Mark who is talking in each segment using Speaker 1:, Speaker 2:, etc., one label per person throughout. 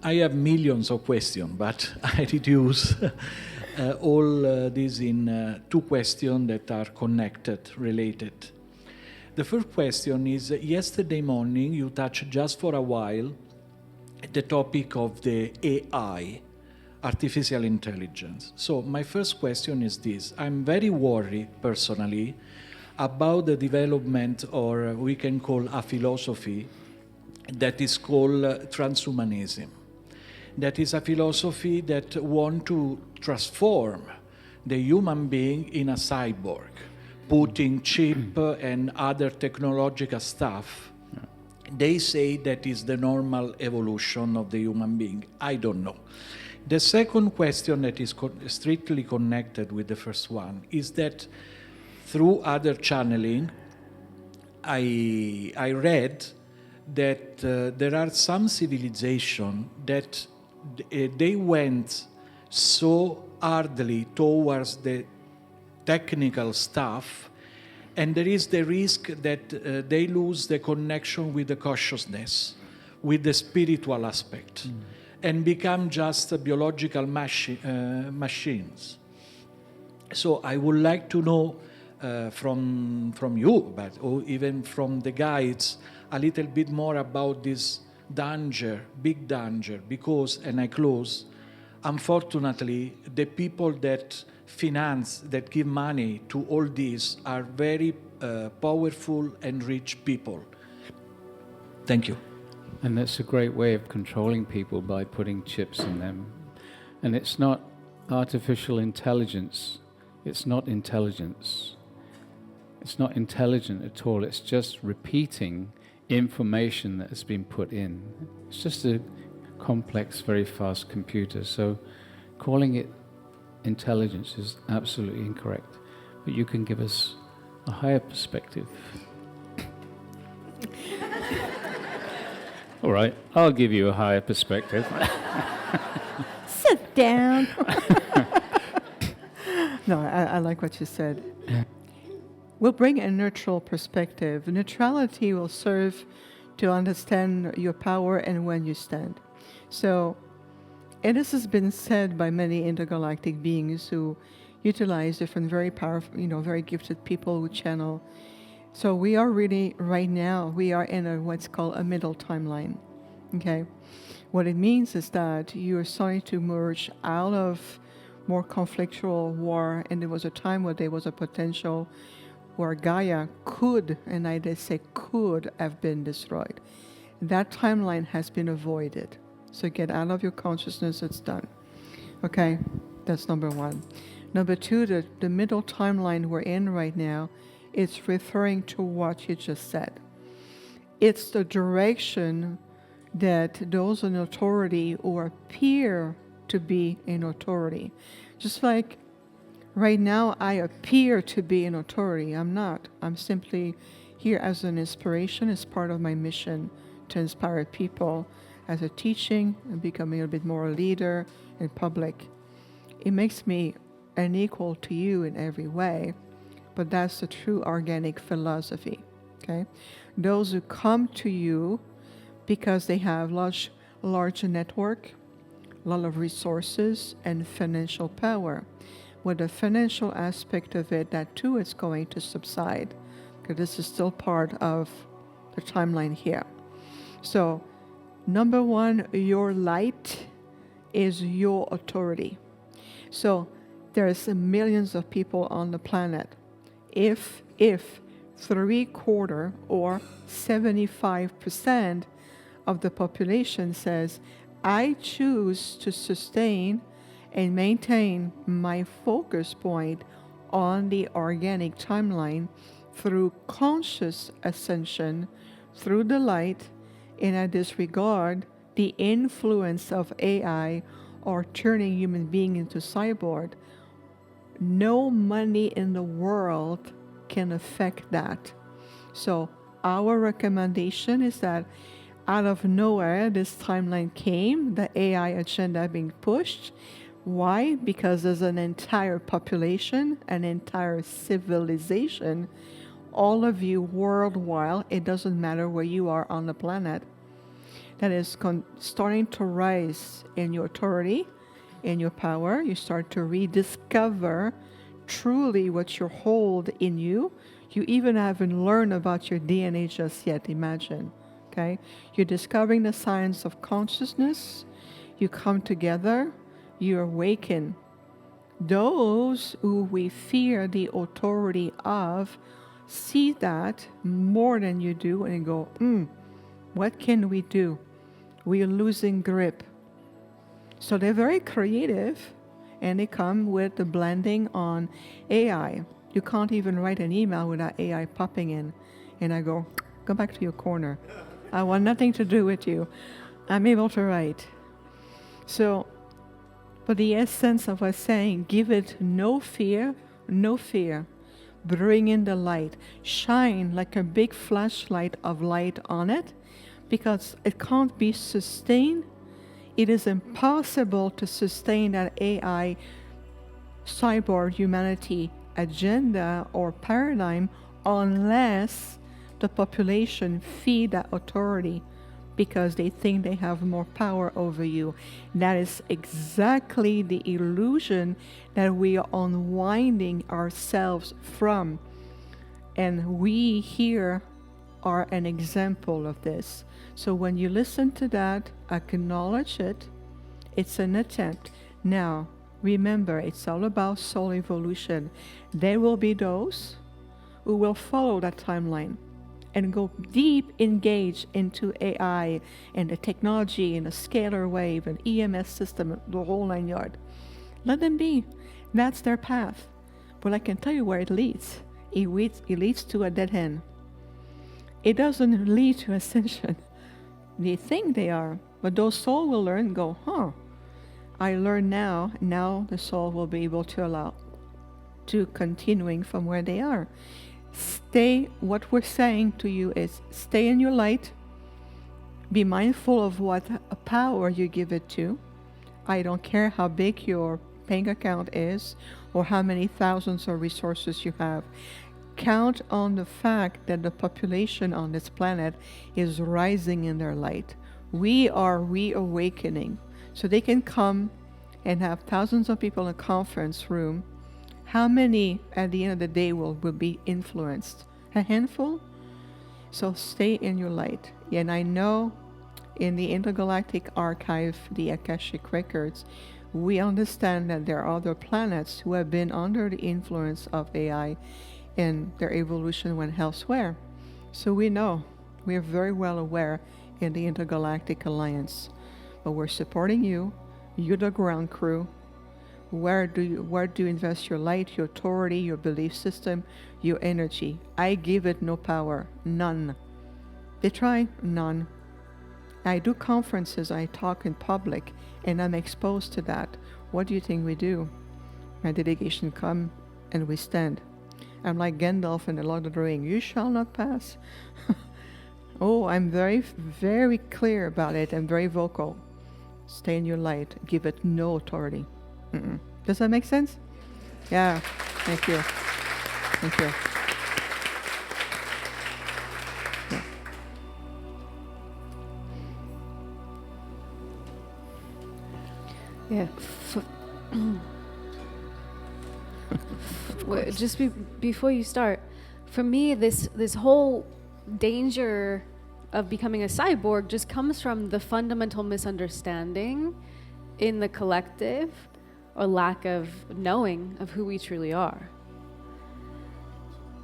Speaker 1: I have millions of questions, but I reduce all these in two questions that are connected, related. The first question is, yesterday morning you touched just for a while the topic of the AI, artificial intelligence. So my first question is this. I'm very worried personally about the development, or we can call a philosophy, that is called transhumanism. That is a philosophy that wants to transform the human being in a cyborg, putting chip and other technological stuff. They say that is the normal evolution of the human being. I don't know. The second question that is strictly connected with the first one is that through other channeling, I read that there are some civilizations that they went so hardly towards the technical stuff, and there is the risk that they lose the connection with the consciousness, with the spiritual aspect, and become just biological machines. So I would like to know from you, but or even from the guides, a little bit more about this danger, big danger, because, and I close, unfortunately, the people that finance, that give money to all this are very powerful and rich people. Thank you.
Speaker 2: And that's a great way of controlling people, by putting chips in them. And it's not artificial intelligence. It's not intelligence. It's not intelligent at all. It's just repeating information that has been put in. It's just a complex, very fast computer. So calling it intelligence is absolutely incorrect. But you can give us a higher perspective. All right, I'll give you a higher perspective.
Speaker 3: Sit down. No, I like what you said. We'll bring a neutral perspective. Neutrality will serve to understand your power and when you stand. So, and this has been said by many intergalactic beings who utilize different very powerful, very gifted people who channel. So we are really, right now, we are in what's called a middle timeline, okay? What it means is that you are starting to merge out of more conflictual war, and there was a time where there was a potential where Gaia could, and I did say could, have been destroyed. That timeline has been avoided. So get out of your consciousness, it's done. Okay, that's number one. Number two, the middle timeline we're in right now, it's referring to what you just said. It's the direction that those in authority or appear to be in authority. Just like right now, I appear to be in authority. I'm not. I'm simply here as an inspiration, as part of my mission to inspire people, as a teaching and becoming a bit more a leader in public. It makes me an equal to you in every way, but that's the true organic philosophy, okay? Those who come to you because they have large network, a lot of resources, and financial power. With the financial aspect of it, that too is going to subside, because this is still part of the timeline here. So, number one, your light is your authority. So, there's millions of people on the planet. If 3/4 or 75% of the population says, I choose to sustain and maintain my focus point on the organic timeline through conscious ascension, through the light, and I disregard the influence of AI or turning human being into cyborg, no money in the world can affect that. So our recommendation is that out of nowhere, this timeline came, the AI agenda being pushed. Why? Because there's an entire population, an entire civilization, all of you worldwide, it doesn't matter where you are on the planet, that is starting to rise in your authority, in your power. You start to rediscover truly what you hold in you. You even haven't learned about your DNA just yet, imagine. Okay? You're discovering the science of consciousness. You come together. You awaken. Those who we fear the authority of see that more than you do and go, what can we do? We are losing grip. So they're very creative, and they come with the blending on AI. You can't even write an email without AI popping in. And I go back to your corner. I want nothing to do with you. I'm able to write. So, but the essence of us saying, give it no fear, no fear. Bring in the light. Shine like a big flashlight of light on it, because it can't be sustained. It is impossible to sustain that AI cyborg humanity agenda or paradigm unless the population feed that authority, because they think they have more power over you. That is exactly the illusion that we are unwinding ourselves from. And we here are an example of this. So when you listen to that, acknowledge it. It's an attempt. Now, remember, it's all about soul evolution. There will be those who will follow that timeline and go deep engage into AI and the technology and the scalar wave and EMS system, the whole 9 yards. Let them be. That's their path. But I can tell you where it leads. It leads to a dead end. It doesn't lead to ascension. They think they are, but those souls will learn and go, I learn now. Now the soul will be able to allow to continuing from where they are. What we're saying to you is stay in your light. Be mindful of what power you give it to. I don't care how big your bank account is or how many thousands of resources you have. Count on the fact that the population on this planet is rising in their light. We are reawakening. So they can come and have thousands of people in a conference room. How many at the end of the day will be influenced? A handful? So stay in your light. And I know in the intergalactic archive, the Akashic records, we understand that there are other planets who have been under the influence of AI and their evolution went elsewhere. So we know, we are very well aware in the Intergalactic Alliance. But we're supporting you. You're the ground crew. Where do you invest your light, your authority, your belief system, your energy? I give it no power. None. They try? None. I do conferences, I talk in public, and I'm exposed to that. What do you think we do? My delegation come and we stand. I'm like Gandalf in the Lord of the Ring. You shall not pass. I'm very, very clear about it. I'm very vocal. Stay in your light. Give it no authority. Does that make sense? Yeah. Thank you. Thank you.
Speaker 4: Yeah. Just before you start, for me, this whole danger of becoming a cyborg just comes from the fundamental misunderstanding in the collective or lack of knowing of who we truly are.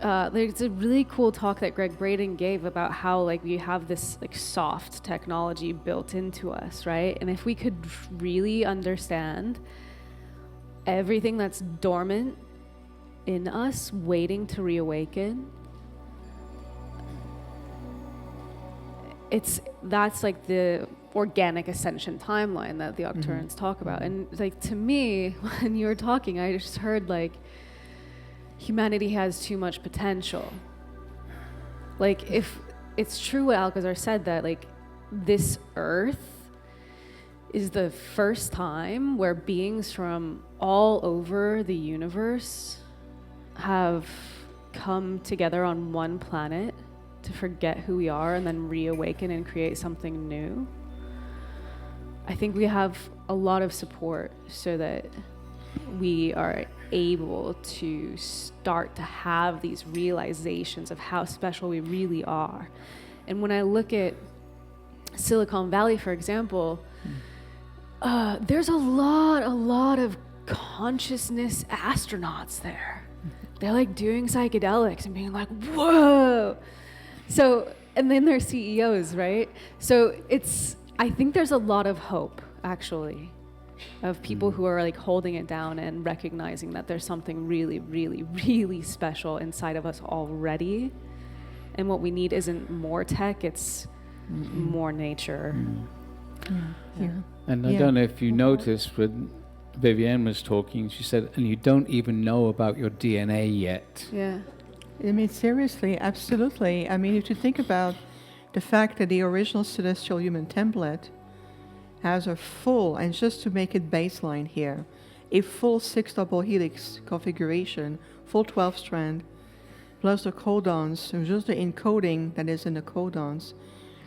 Speaker 4: There's a really cool talk that Greg Braden gave about how we have this soft technology built into us, right? And if we could really understand everything that's dormant in us waiting to reawaken, that's the organic ascension timeline that the Octurans talk about. And to me, when you were talking, I just heard humanity has too much potential. If it's true what Alcazar said, that this earth is the first time where beings from all over the universe have come together on one planet to forget who we are and then reawaken and create something new. I think we have a lot of support so that we are able to start to have these realizations of how special we really are. And when I look at Silicon Valley, for example, there's a lot of consciousness astronauts there. They're like doing psychedelics and being like, whoa. So, and then they're CEOs, right? So I think there's a lot of hope, actually, of people who are like holding it down and recognizing that there's something really, really, really special inside of us already. And what we need isn't more tech, it's more nature.
Speaker 3: Yeah.
Speaker 2: And I don't know if you noticed when Viviane was talking, she said, and you don't even know about your DNA yet.
Speaker 4: Yeah.
Speaker 3: I mean, seriously, absolutely. I mean, if you think about the fact that the original celestial human template has a full, and just to make it baseline here, a full 6 double helix configuration, full 12 strand, plus the codons, and just the encoding that is in the codons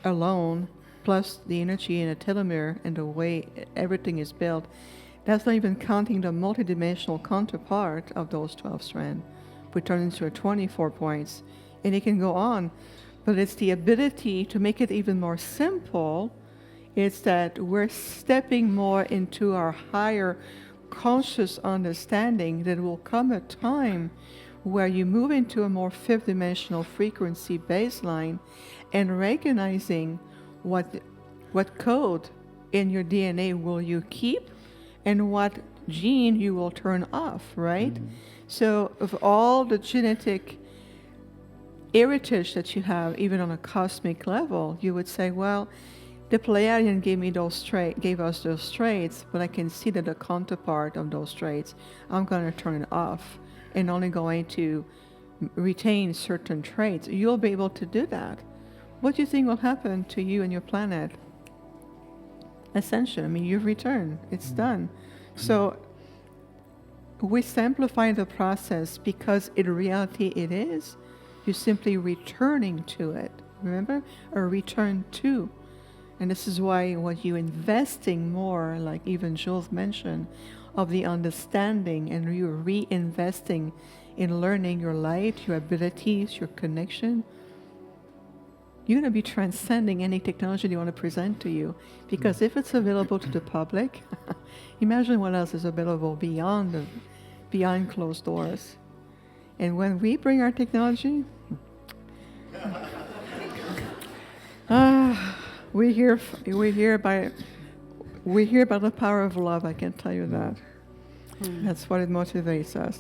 Speaker 3: alone, plus the energy in a telomere and the way everything is built. That's not even counting the multidimensional counterpart of those 12 strands, which turn into a 24 points. And it can go on. But it's the ability to make it even more simple. It's that we're stepping more into our higher conscious understanding that will come a time where you move into a more fifth dimensional frequency baseline and recognizing what code in your DNA will you keep and what gene you will turn off, right? So of all the genetic heritage that you have, even on a cosmic level, you would say, well, the Pleiadian gave us those traits, but I can see that the counterpart of those traits, I'm going to turn it off and only going to retain certain traits. You'll be able to do that. What do you think will happen to you and your planet? Ascension. I mean, you've returned. It's done. So we simplify the process because in reality it is. You're simply returning to it. Remember? A return to. And this is why what you're investing more, like even Jules mentioned, of the understanding, and you're reinvesting in learning your light, your abilities, your connection. You're going to be transcending any technology they want to present to you. Because if it's available to the public, imagine what else is available beyond closed doors. And when we bring our technology, we hear about the power of love, I can tell you that. That's what it motivates us.